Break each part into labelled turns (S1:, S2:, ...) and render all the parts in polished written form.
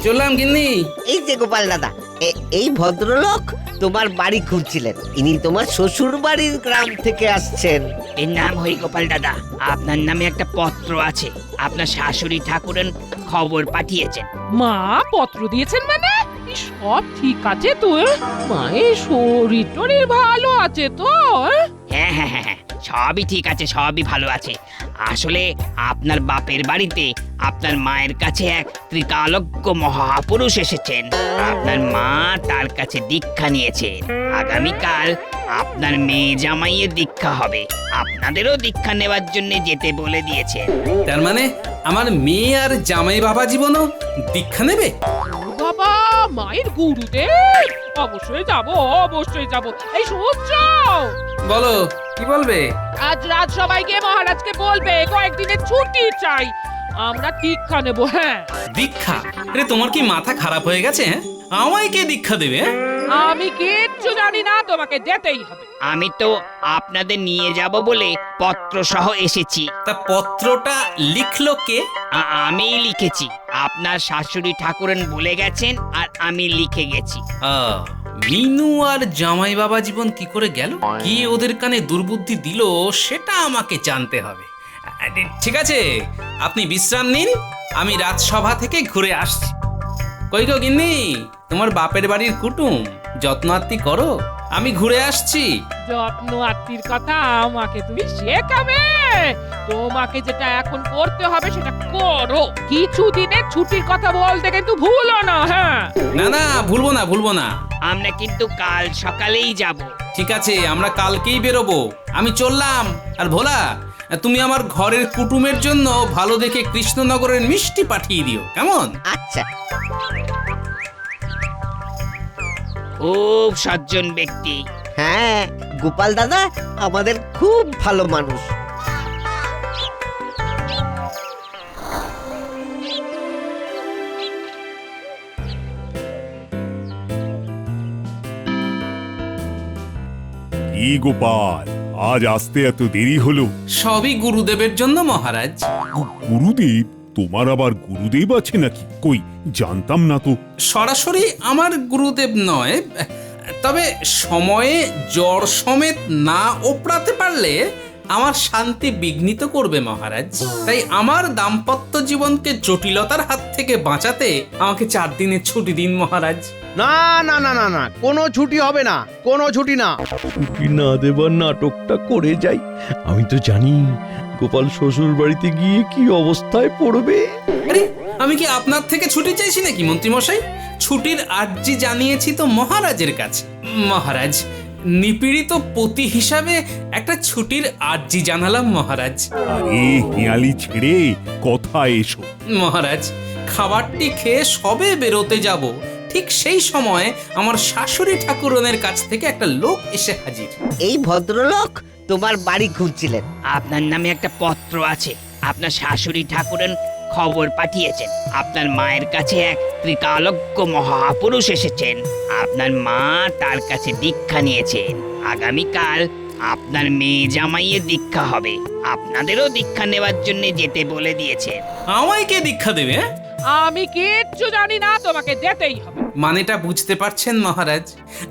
S1: চললাম গিন্নি।
S2: এই যে গোপাল দাদা, এই ভদ্রলোক তোমার বাড়ি খুঁজছিলেন। ইনি তোমার শ্বশুর বাড়ির গ্রাম থেকে আসছেন।
S3: এর নাম হই গোপাল দাদা। আপনার নামে একটা পত্র আছে, আপনার শাশুড়ি ঠাকুরেন খবর পাঠিয়েছেন।
S4: মা পত্র দিয়েছেন মানে? সব ঠিক আছে তো? মায়ের শরীর টরীর ভালো আছে তো?
S3: হ্যাঁ হ্যাঁ হ্যাঁ হ্যাঁ, সবই ঠিক আছে, সবই ভালো আছে। আসলে আপনার বাপের বাড়িতে আপনার মায়ের কাছে এক ত্রিকালজ্ঞ মহাপুরুষ এসেছেন। আপনার মা তার কাছে দীক্ষা নিয়েছেন। আগামীকাল আপনার মেয়ে জামাইয়ের দীক্ষা হবে। আপনাদেরও দীক্ষা নেওয়ার জন্য যেতে বলে দিয়েছেন।
S1: তার মানে আমার মেয়ে আর জামাই বাবা জীবনও দীক্ষা নেবে?
S4: বাবা, মায়ের গুরুদেব! অবশ্যই যাব, অবশ্যই যাব। এই সূর্য,
S1: বলো, কি বলবে?
S4: আজ রাত সবাইকে মহারাজকে বলবে কয়েকদিনের ছুটি চাই, আমরা দীক্ষা নেব। হ্যাঁ,
S1: দীক্ষা? আরে তোমার কি মাথা খারাপ হয়ে গেছে? হ্যাঁ, আমায় কে দীক্ষা দেবে?
S4: আমি কিচ্ছু জানি না, তোমাকে যেতেই হবে।
S3: আমি তো আপনাদের নিয়ে যাব বলে পত্র সহ এসেছি।
S1: তা পত্রটা লিখলো কে?
S3: আমিই লিখেছি। আপনার শাশুড়ি ঠাকুরেন বলে গেছেন আর আমি লিখে গেছি।
S1: মিনু আর জামাই বাবা জীবন কি করে গেল? কি ওদের কানে দুর্বুদ্ধি দিল সেটা আমাকে জানতে হবে। ঠিক আছে, আপনি বিশ্রাম নিন, আমি রাজসভা থেকে ঘুরে আসছি। কই গো গিন্নি, তোমার বাপের বাড়ির কুটুম যত্ন আত্তি করো, আমি ঘুরে আসছি।
S4: যত্ন আত্মীর কথা আমাকে তুমি শেখাবে? তোমাকে যেটা এখন করতে হবে সেটা করো। কিছুদিনের ছুটির কথা বলতে কিন্তু ভুলো না। হ্যাঁ,
S1: না না, ভুলবো না, ভুলবো না।
S3: আমরা কিন্তু কাল সকালেই যাব।
S1: ঠিক আছে, আমরা কালকেই বেরোবো। আমি চললাম। আর ভোলা, তুমি আমার ঘরের কুটুমের জন্য ভালো দেখে কৃষ্ণনগরের মিষ্টি পাঠিয়ে দিও, কেমন?
S2: আচ্ছা।
S3: খুব সজ্জন ব্যক্তি।
S2: হ্যাঁ, গোপাল দাদা আমাদের খুব ভালো মানুষ।
S5: কি গোপাল, আজ আসতে এত দেরি হলো?
S1: সবই গুরুদেবের জন্য মহারাজ।
S5: গুরুদেব? তোমার আবার গুরুদেব আছে নাকি? কই, জানতাম না তো।
S1: সরাসরি আমার গুরুদেব নয়, তবে সময়ে জ্বর সমেত না ওপড়াতে পারলে আমার শান্তি বিঘ্নিত করবে মহারাজ। তাই আমার দাম্পত্য জীবনকে জটিলতার হাত থেকে বাঁচাতে আমাকে 4 দিনের ছুটি দিন মহারাজ।
S6: না না না না না, কোনো ছুটি হবে না, কোনো ছুটি না।
S7: ছুটি না দেবার নাটকটা করে যাই। আমি তো জানি গোপাল শ্বশুর বাড়িতে গিয়ে কি অবস্থায় পড়বে।
S1: আরে, আমি কি আপনার থেকে ছুটি চাইছি নাকি মন্ত্রী মশাই? ছুটির আর্জি জানিয়েছি তো মহারাজের কাছে। মহারাজ, নিপীড়িত পতি হিসাবে একটা ছুটির আর্জি জানালাম মহারাজ।
S5: আরে হিয়ালি ছেড়ে কথা এসো।
S1: মহারাজ, খাবারটি খেয়ে সবে বেরোতে যাব, ঠিক সেই সময় আমার শাশুড়ি ঠাকুরনের কাছ থেকে একটা লোক এসে হাজির।
S2: এই ভদ্রলোক তোমার বাড়ি খুঁজছিলেন।
S3: আপনার নামে একটা পত্র আছে, আপনার শাশুড়ি ঠাকুরেন খবর পাঠিয়েছেন। আপনার মায়ের কাছে এক ত্রিকালজ্ঞ মহাপুরুষ এসেছেন। আপনার মা তার কাছে দীক্ষা নিয়েছেন। আগামীকাল আপনার মেয়ে জামাইয়ের দীক্ষা হবে। আপনাদেরও দীক্ষা নেওয়ার জন্য যেতে বলে দিয়েছেন।
S1: আমায় কে দীক্ষা দেবে? হ্যাঁ?
S4: আমি কিচ্ছু জানি না, তোমাকে যেতেই হবে।
S1: মানেটা বুঝতে পারছেন মহারাজ?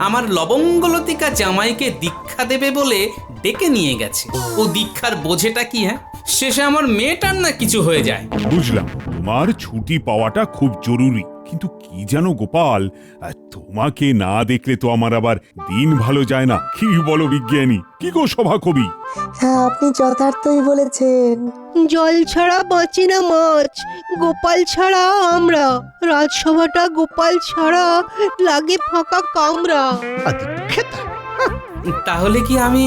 S1: আমার লবঙ্গলতিকা জামাইকে দীক্ষা দেবে বলে ডেকে নিয়ে গেছে। ও দীক্ষার বোঝেটা কি? হ্যাঁ, শেষে আমার মেয়েটার না কিছু হয়ে যায়।
S5: বুঝলাম, তোমার ছুটি পাওয়াটা খুব জরুরি, কিন্তু কি জানো গোপাল, তোমাকে না দেখলে তো আমার আবার দিন ভালো যায় না। কি বলো বিজ্ঞানী? কি গো সভাকবি?
S8: হ্যাঁ, আপনি যথার্থই বলেছেন।
S9: জল ছাড়া বাঁচি না মাছ, গোপাল ছাড়া আমরা। রাজসভাটা গোপাল ছাড়া লাগে ফাঁকা কামরা।
S1: তাহলে কি আমি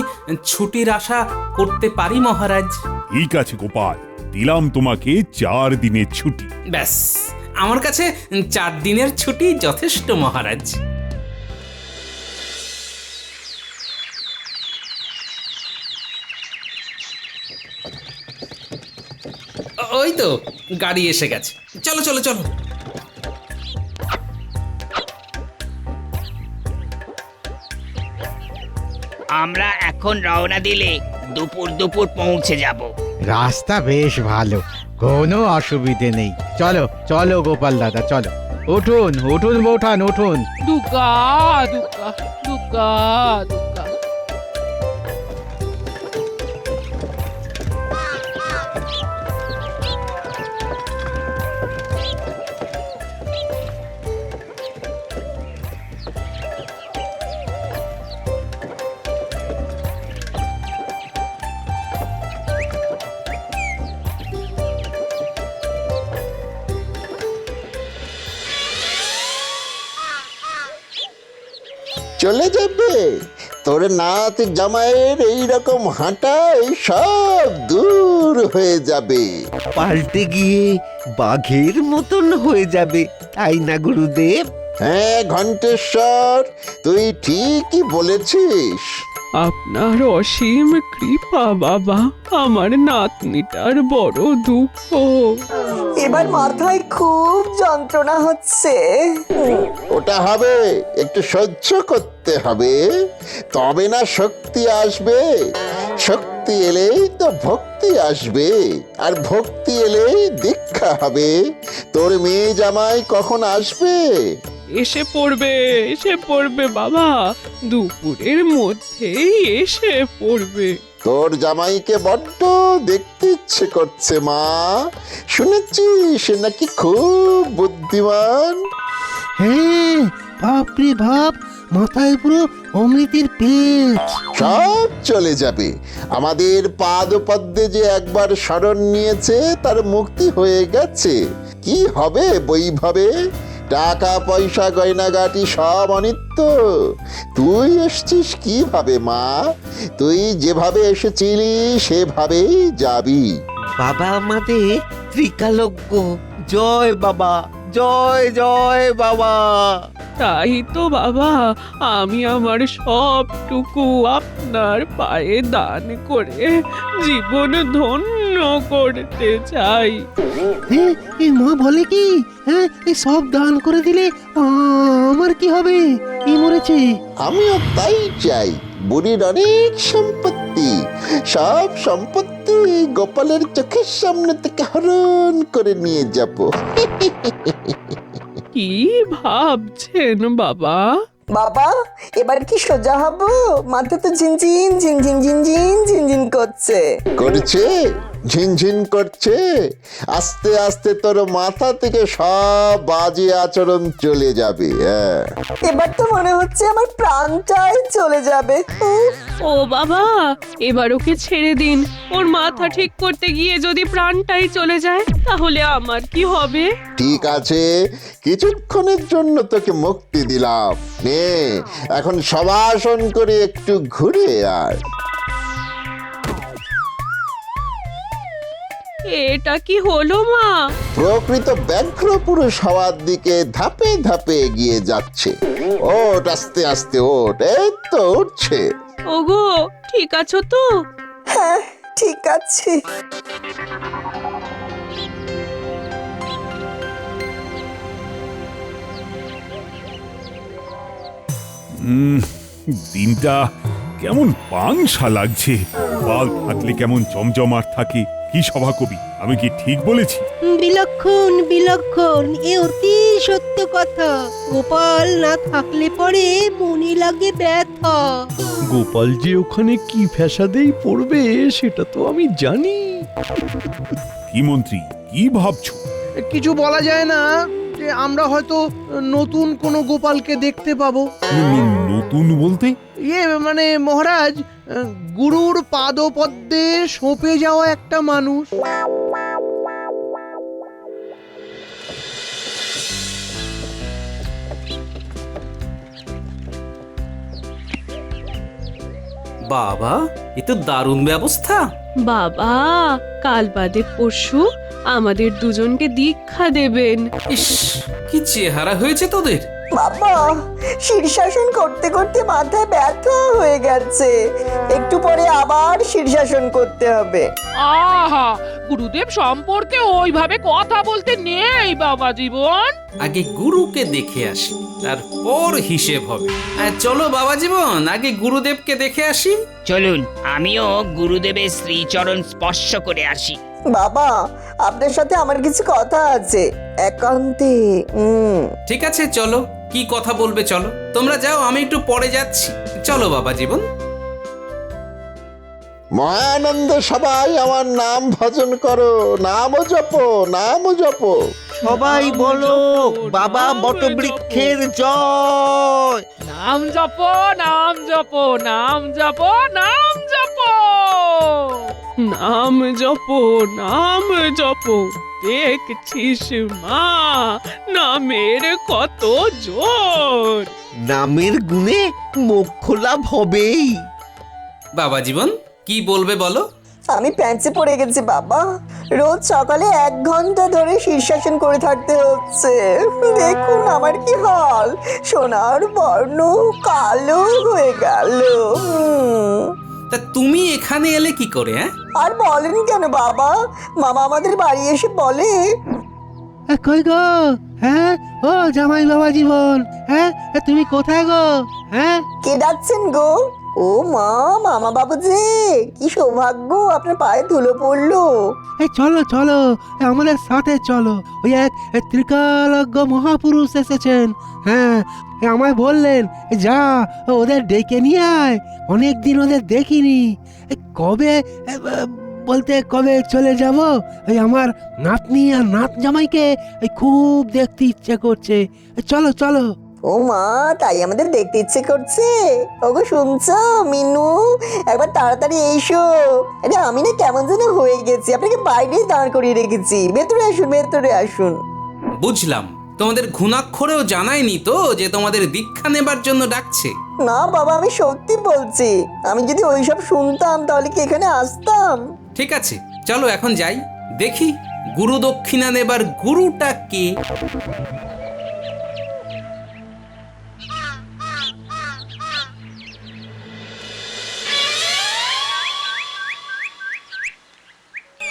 S1: ছুটির আশা করতে পারি মহারাজ?
S5: ঠিক আছে গোপাল, দিলাম তোমাকে 4 দিনের ছুটি।
S1: ব্যাস, আমার কাছে 4 দিনের ছুটি যথেষ্ট মহারাজ। ওই তো গাড়ি এসে গেছে, চলো চলো চলো।
S3: আমরা এখন রওনা দিলে দুপুর দুপুর পৌঁছে যাব।
S6: রাস্তা বেশ ভালো, কোনো অসুবিধে নেই। চলো চলো গোপাল দাদা, চলো। উঠুন উঠুন বৌঠান উঠুন।
S4: দুর্গা দুর্গা দুর্গা দুর্গা।
S10: চলে যাবে তোর নাত জামাইয়ের এইরকম হাঁটা এই সব দূর হয়ে যাবে।
S2: পাল্টে গিয়ে বাঘের মতন হয়ে যাবে, তাই না গুরুদেব?
S10: হ্যাঁ ঘণ্টেশ্বর, তুই ঠিকই বলেছিস।
S4: আপনার অসীম কৃপা বাবা, আমার নাতনিটার বড় দুঃখ।
S8: এবার মাথায় খুব যন্ত্রণা হচ্ছে।
S10: ওটা হবে, একটু সহ্য করতে হবে, তবে না শক্তি আসবে। শক্তি এলেই তো ভক্তি আসবে, আর ভক্তি এলেই দীক্ষা হবে। তোর মেয়ে জামাই কখন আসবে?
S4: এসে পড়বে বাবা, দুপুরের মধ্যেই এসে পড়বে।
S10: তোর জামাইকে বড্ড দেখতে ইচ্ছে করছে মা। শুনেছি সে নাকি খুব বুদ্ধিমান।
S6: হ্যাঁ বাপরে বাপ, মাথায় পুরো অমৃতের পেচ।
S10: সব চলে যাবে। আমাদের পাদপদ্মে যে একবার শরণ নিয়েছে তার মুক্তি হয়ে গেছে। কি হবে বৈভবে? টাকা পয়সা গয়নাগাটি সব অনিত্য। তুই এসছিস কিভাবে মা? তুই যেভাবে এসেছিলি সেভাবেই যাবি।
S2: বাবা আমাদের ত্রিকালজ্ঞ। জয় বাবা, জয় জয় বাবা।
S4: তাই তো বাবা, আমি আমার সবটুকু আপনার পায়ে দান করে জীবন ধন্য করতে চাই।
S6: এই মা বলে কি? হ্যাঁ, এই সব দান করে দিলে আমার কি হবে? কি মরেছে?
S10: আমিও তাই চাই। বুড়ির অনেক সম্পত্তি, সব সম্পত্তি গোপালের চোখের সামনে থেকে হরণ করে নিয়ে যাব।
S4: কি ভাবছেন বাবা?
S8: বাবা, এবার কি সোজা হব? মাথা তো ঝিনঝিন ঝিনঝিন ঝিনঝিন ঝিনঝিন করছে।
S10: করছে, ঝিনঝিন করছে। আস্তে আস্তে তোর মাথা থেকে সব বাজে আচরণ চলে যাবে। হ্যাঁ,
S8: এবার তো মনে হচ্ছে আমার প্রাণটাই চলে যাবে। উফ,
S4: ও বাবা, এবার ওকে ছেড়ে দিন। ওর মাথা ঠিক করতে গিয়ে যদি প্রাণটাই চলে যায়, তাহলে আমার কি হবে?
S10: ঠিক আছে, কিছুক্ষণের জন্য তোকে মুক্তি দিলাম। নে, এখন সবাসন করে একটু ঘুরে আয়।
S4: এটা কি হলো মা?
S10: প্রকৃত ব্যাঘ্র পুরুষ হওয়ার দিকে ধাপে ধাপে এগিয়ে যাচ্ছে। ওঠ, আস্তে আস্তে ওঠ। এই তো উঠছে।
S4: ওগো, ঠিক আছো তো?
S8: হ্যাঁ ঠিক আছে।
S5: দিনটা কেমন পাংশা লাগছে। বাল থাকলে কেমন জমজমাট থাকে। কি সভা কবি, আমি কি ঠিক বলেছি?
S9: বিলক্ষণ বিলক্ষণ, এ অতি সত্য কথা। গোপাল না থাকলে পরে মনে লাগে ব্যথা।
S7: গোপাল যে ওখানে কি ফ্যাসাদেই পড়বে সেটা তো আমি জানি।
S5: কি মন্ত্রী, কি ভাবছো?
S6: কিছু বলা যায় না যে আমরা হয়তো নতুন কোনো গোপালকে দেখতে পাবো।
S5: নতুন বলতে?
S6: ইয়ে মানে মহারাজ, গুরুর পাদপদ্মে সঁপে যাওয়া একটা মানুষ।
S1: বাবা, এ তো দারুণ ব্যবস্থা।
S4: বাবা, কাল বাদে পরশু আমাদের দুজনকে দীক্ষা দেবেন।
S1: ইস, কি চেহারা হয়েছে তোদের।
S8: বাবা, শীর্ষাসন করতে করতে মাথায় ব্যথা হয়ে গেছে। একটু পরে আবার শীর্ষাসন করতে হবে।
S4: আহা, গুরুদেব সম্পর্কে ওইভাবে কথা বলতে নেই বাবা জীবন।
S1: আগে গুরুকে দেখে আসি, তারপর হিসেব হবে। চলো বাবা জীবন, আগে গুরুদেবকে দেখে আসি।
S3: চলুন, আমিও গুরুদেবের শ্রীচরণ স্পর্শ করে আসি।
S8: বাবা, আপনার সাথে আমার কিছু কথা আছে একান্তে।
S1: ঠিক আছে চলো, কি কথা বলবে চলো। তোমরা যাও, আমি একটু পরে যাচ্ছি। চলো বাবা জীবন।
S10: মহানন্দ সবাই আমার নাম ভজন করো, নাম জপো, নাম জপো।
S2: সবাই বলো বাবা বটবৃক্ষের জয়।
S4: নাম জপো, নাম জপো, নাম জপো, নাম জপো, নাম জপো, নাম জপো। দেখছিস মা, নামের কত জোর।
S2: নামের গুণে মোক্ষ লাভ হবেই।
S1: বাবা জীবন, কি বলবে বলো।
S8: আমি প্যান্টে পড়ে গেছি বাবা, রোজ সকালে 1 ঘন্টা ধরে শীর্ষাসন করে থাকতে হচ্ছে। দেখুন আমার কি হাল, সোনার বর্ণ কালো হয়ে গেল।
S1: তা তুমি এখানে এলে কি করে?
S8: আর বলেন কেন বাবা, মামা আমাদের বাড়ি এসে বলে।
S6: কই গো? হ্যাঁ, ও জামাই বাবা জীবন, হ্যাঁ তুমি কোথায় গো? হ্যাঁ,
S8: কে ডাকছেন গো? ও মা, মামা বাবু যে, কি সৌভাগ্য আপনার পায়ে ধুলো পড়লো।
S6: এই চলো চলো, আমাদের সাথে চলো। ওই এক ত্রিকালজ্ঞ মহাপুরুষ এসেছেন। হ্যাঁ, আমায় বললেন যা ওদের ডেকে নিয়ে আয়, অনেকদিন ওদের দেখিনি। কবে বলতে কবে চলে যাব। ওই আমার নাতনি আর নাত জামাইকে খুব দেখতে ইচ্ছে করছে। চলো চলো।
S8: ও মা, তাই আমাদের দেখতে ইচ্ছে করছে। ওগো শুনছো মিনু, একবার তাড়াতাড়ি এসো। আরে আমি না কেমন যেন হয়ে গেছি, আপনাকে বাইরেই দাঁড় করিয়ে রেখেছি। ভেতরে আসুন, ভেতরে আসুন।
S1: বুঝলাম, তোমাদের ঘুণাক্ষরেও জানায়নি তো যে তোমাদের দীক্ষা নেবার জন্য ডাকছে।
S8: না বাবা, আমি সত্যি বলছি, আমি যদি ওইসব শুনতাম তাহলে কি এখানে আসতাম?
S1: ঠিক আছে চলো এখন যাই, দেখি গুরু দক্ষিণা নেবার গুরুটা কে।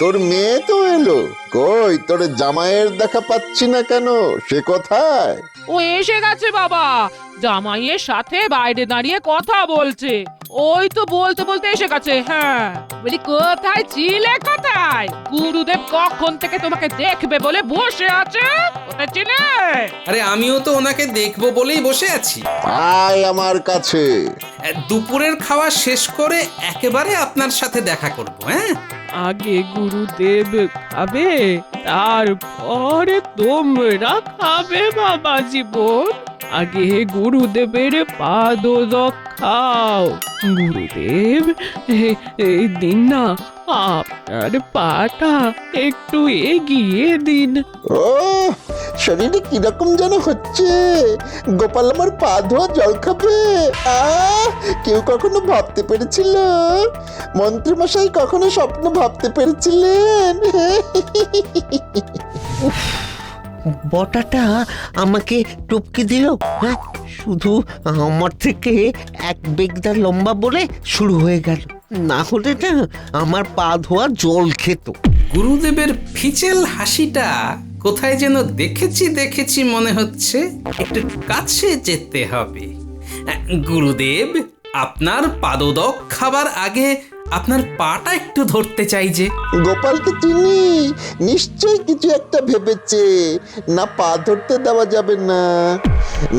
S10: তোর মেয়ে তো এলো, কই তোর জামাইয়ের দেখা পাচ্ছি না কেন, সে কোথায়?
S4: ও এসে গেছে বাবা, জামাইয়ের সাথে বাইরে দাঁড়িয়ে কথা বলছে। ওই তো বলতে বলতে এসে গেছে। হ্যাঁ, বলি কোথায় ছিলে, কোথায়? গুরুদেব কখন থেকে তোমাকে দেখবে বলে বসে আছে, কোথায় ছিলে?
S1: আরে আমিও তো ওনাকে দেখবো বলেই বসে আছি।
S10: আয় আমার কাছে।
S1: দুপুরের খাওয়া শেষ করে একেবারে আপনার সাথে দেখা করব। হ্যাঁ,
S4: আগে গুরুদেব খাবে, তারপরে তোমরা খাবে বাবা জীবন। আগে গুরুদেবের পাদদক খাও। গুরুদেব, এই দিন না আপনার পাটা একটু এগিয়ে দিন।
S10: ও, শরীরে কিরকম যেন হচ্ছে। গোপাল আমার পা ধোয়া জল খাবে? কেউ কখনো ভাবতে পেরেছিল? মন্ত্রীমশাই কখনো স্বপ্ন ভাবতে পেরেছিলেন?
S2: বটাটা আমাকে টপকে দিল। হ্যাঁ, শুধু আমার থেকে 1 বেগদা লম্বা বলে শুরু হয়ে গেল। না হলে না আমার পা ধোয়া জল খেত।
S1: গুরুদেবের ফিচেল হাসিটা কোথায় যেন দেখেছি মনে হচ্ছে। একটু কাছে যেতে হবে। গুরুদেব, আপনার পাদদক খাবার আগে আপনার পাটা একটু ধরতে চাই যে।
S10: গোপালকে চিনি, নিশ্চয়ই কিছু একটা ভেবেছে। না, পা ধরতে দেওয়া যাবে না।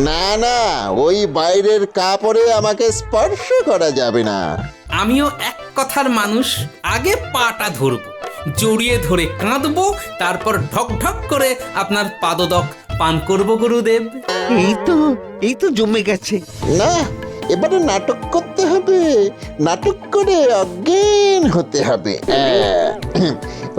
S10: না না, ওই বাইরের কাপড়ে আমাকে স্পর্শ করা যাবে না।
S1: আমিও এক কথার মানুষ, আগে পাটা ধরবো, জড়িয়ে ধরে কাঁদবো, তারপর ঢক ঢক করে আপনার পাদদক পান করব গুরুদেব।
S2: এই তো জমে গেছে।
S10: না, এবারে নাটক করতে হবে, নাটক করে অজ্ঞান হতে হবে।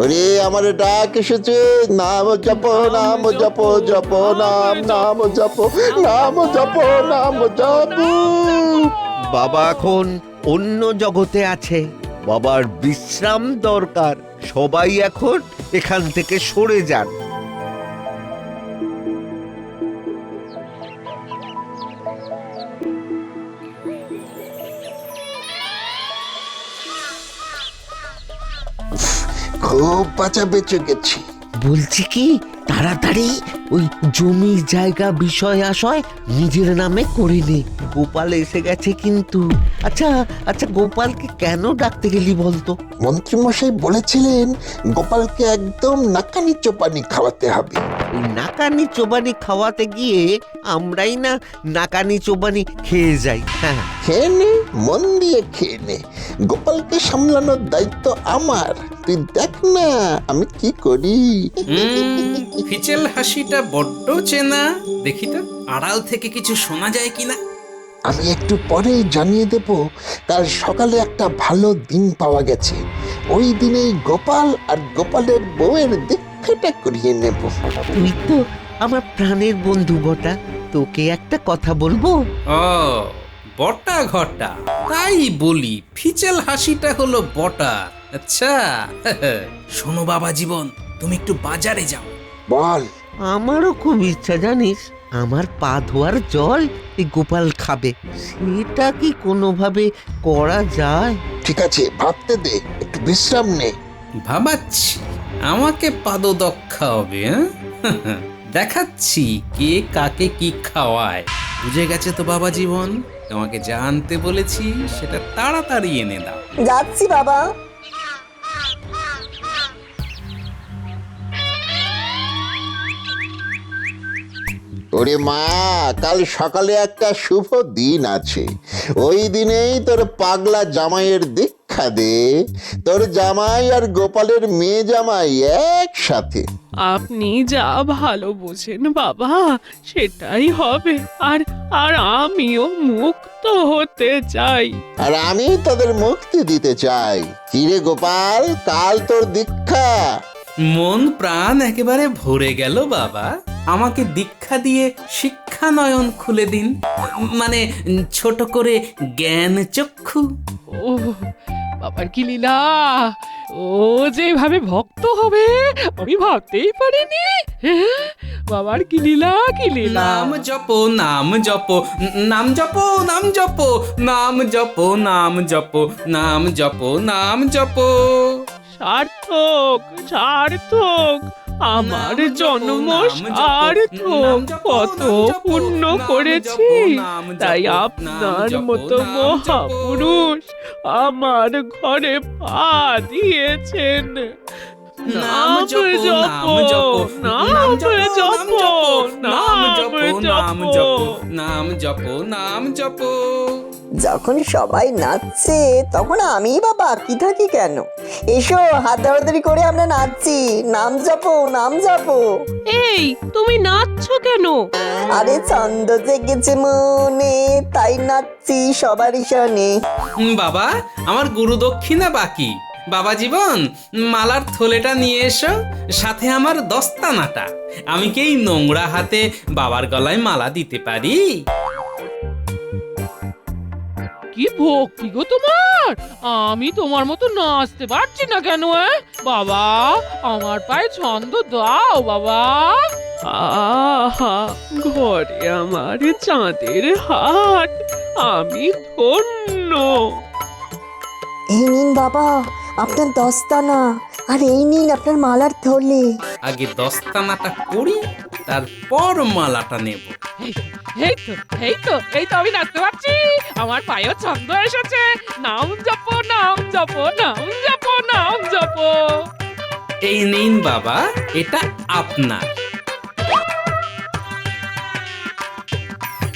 S10: ওরে আমার ডাক এসেছে, নাম জপ, নাম জপ, জপ নাম, নাম জপ, নাম জপ, নাম জপ।
S2: বাবা এখন অন্য জগতে আছে, বাবার বিশ্রাম দরকার। সবাই এখন এখান থেকে সরে যান।
S10: খুব বাঁচা বেঁচে গেছি।
S2: বলছি কি তাড়াতাড়ি ওই জমি জায়গা বিষয় আশয় নিজের নামে করে নে। গোপাল এসে গেছে কিন্তু। আচ্ছা আচ্ছা, গোপালকে কেন ডাকতে গেলি বলতো?
S10: মন্ত্রীমশাই বলেছিলেন গোপালকে একদম নাকানি চোপানি খাওয়াতে হবে।
S2: ওই নাকানি চোবানি খাওয়াতে গিয়ে আমরাই না নাকানি চোবানি খেয়ে যাই। হ্যাঁ,
S10: খেয়ে নে, মন দিয়ে খেয়ে নে। গোপালকে সামলানোর দায়িত্ব আমার। তুই দেখ না আমি কি করি।
S1: ফিচেল হাসিটা বড্ড চেনা। দেখি তো আড়াল থেকে কিছু শোনা যায় কিনা।
S10: আমি একটু পরেই জানিয়ে দেব। কাল সকালে একটা ভালো দিন পাওয়া গেছে। ওই দিনেই গোপাল আর গোপালের বউয়ের দীক্ষাটা করিয়ে নেব।
S2: তুই তো আমার প্রাণের বন্ধু বটা, তোকে একটা কথা বলবো।
S1: ও বটা ঘটা, তাই বলি ফিচেল হাসিটা হলো বটা। আচ্ছা শোনো বাবা জীবন, তুমি একটু বাজারে যাও।
S10: বল।
S2: আমারও খুব ইচ্ছা জানিস, আমার পা ধোয়ার জল এই গোপাল খাবে। সেটা কি কোনোভাবে করা যায়?
S10: ঠিক আছে, ভাবতে দে, একটু বিশ্রাম নে।
S1: ভাবাচ্ছি আমাকে পাদদক খাওয়াবে। হ্যাঁ? দেখাচ্ছি কে কাকে কি খাওয়ায়। বুঝে গেছে তো বাবা জীবন, তোমাকে জানতে বলেছি সেটা তাড়াতাড়ি এনে দাও।
S8: যাচ্ছি বাবা।
S10: ওরে মা, কাল সকালে একটা শুভ দিন আছে। ওই দিনেই তোর পাগলা জামাইয়ের দীক্ষা দে। তোর জামাই আর গোপালের মেয়ে জামাই একসাথে।
S11: আপনি যা ভালো বোঝেন বাবা সেটাই হবে। আর আর আমিও মুক্ত হতে চাই।
S10: আর আমি তোদের মুক্তি দিতে চাই। কিরে গোপাল, কাল তোর দীক্ষা।
S1: মন প্রাণ একেবারে ভরে গেল বাবা। আমাকে দীক্ষা দিয়ে শিক্ষা নয়ন খুলে দিন, মানে ছোট করে জ্ঞান চক্ষু।
S4: ও বাবার কি লীলা! ও যেভাবে ভক্ত হবে আমি ভাবতেই পারিনি। হ্যাঁ, বাবার কি লীলা, কি লীলা!
S1: নাম জপো নাম জপো নাম জপো নাম জপো নাম জপো নাম জপো নাম জপো নাম জপো।
S11: সার্থক সার্থক আমার জন্ম সার্থক। কত পুণ্য করেছি, তাই আপনার মতো মহাপুরুষ আমার ঘরে পা দিয়েছেন। নাম জপো নাম জপো নাম জপো
S1: নাম জপো নাম জপো।
S8: যখন সবাই নাচছে তখন আমি বা বাকি থাকি কেন? এসো, হাত ধরাধরি করে আমরা নাচছি। নাম জপো নাম জপো।
S11: এই তুমি নাচছো কেন?
S8: আরে ছন্দ জেগেছে মনে, তাই নাচছি সবারই শোনে।
S1: বাবা, আমার গুরু দক্ষিণা বাকি। বাবা জীবন, মালার থলেটা নিয়ে এসো, সাথে আমার দস্তানাটা। আমি কি এই নোংরা হাতে বাবার গলায় মালা দিতে পারি?
S4: কি ভক্তি গো তোমার! আমি তোমার মতো নাচতে পারছি না কেন? বাবা, আমার পায়ে ছন্দ দাও বাবা।
S11: আহা, ঘরে আমার চাঁদের হাট, আমি ধন্য।
S8: এই নিন বাবা আপনার দস্তানা, আর এই নিন আপনার মালার থলে।
S1: আগে দস্তানাটা করি, তারপর মালাটা নেব।
S4: এই তো এই তো এই তো আমি নাচতে পারছি। আমার পায়েও ছন্দ এসেছে। নাম জপো নাম জপো নাম জপো নাম জপো।
S1: এই নিন বাবা, এটা আপনার।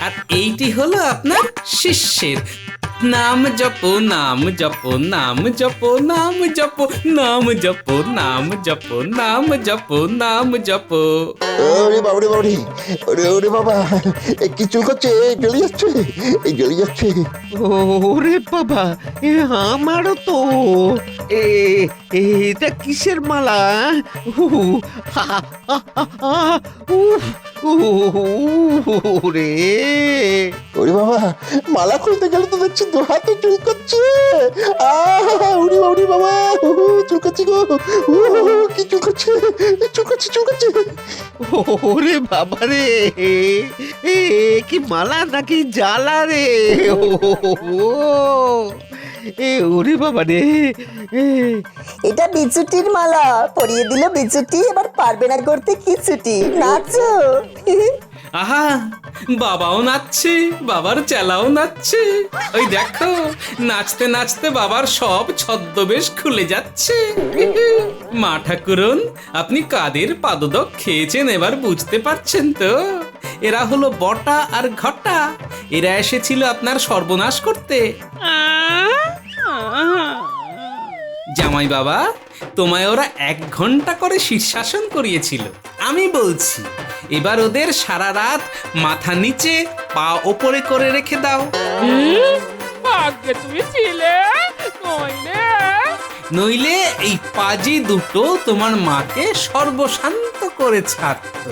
S1: আর এইটি হলো আপনার শিষ্যের। নাম জপো নাম জপো নাম জপো নাম জপো নাম জপো নাম জপো নাম জপো নাম জপো।
S10: ওরে বাবরে বাবরে, ওরে ওরে বাবা, কি চুল করছে, জ্বলে যাচ্ছে, এই জ্বলে যাচ্ছে।
S2: ওরে বাবা, আমারও তো। এটা কিসের মালা? ওরে
S10: ওরে বাবা, মালা খুলতে গেলে তো দেখছি দু হাতে চুল করছে। উড়ি উড়ি বাবা, চুল করছে গো, কি চুল করছে, চুল করছে চুল করছে।
S2: ওরে বাবা রে, কি মালা নাকি জ্বালা রে! ওরে বাবা রে এ,
S8: এটা বিচুটির মালা পরিয়ে দিল বিচুটি, এবার পারবে না করতে কিছুটি। নাচো।
S1: আহা বাবাও নাচছে, বাবার চেলাও নাচছে। ওই দেখো নাচতে নাচতে বাবার সব ছদ্মবেশ খুলে যাচ্ছে। মা ঠাকুরন, আপনি কাদের পাদদক খেয়েছেন এবার বুঝতে পারছেন তো? এরা হলো বটা আর ঘটা। এরা এসেছিল আপনার সর্বনাশ করতে। জামাই বাবা, তোমায় ওরা 1 ঘন্টা করে শীর্ষাসন করিয়েছিল। আমি বলছি এবার ওদের সারা রাত মাথা নিচে পা ওপরে করে রেখে দাও।
S4: ভাগ্যে তুমি ছিলে, নইলে
S1: নইলে এই পাজি দুটো তোমার মাকে সর্বশান্ত করে ছাড়তো।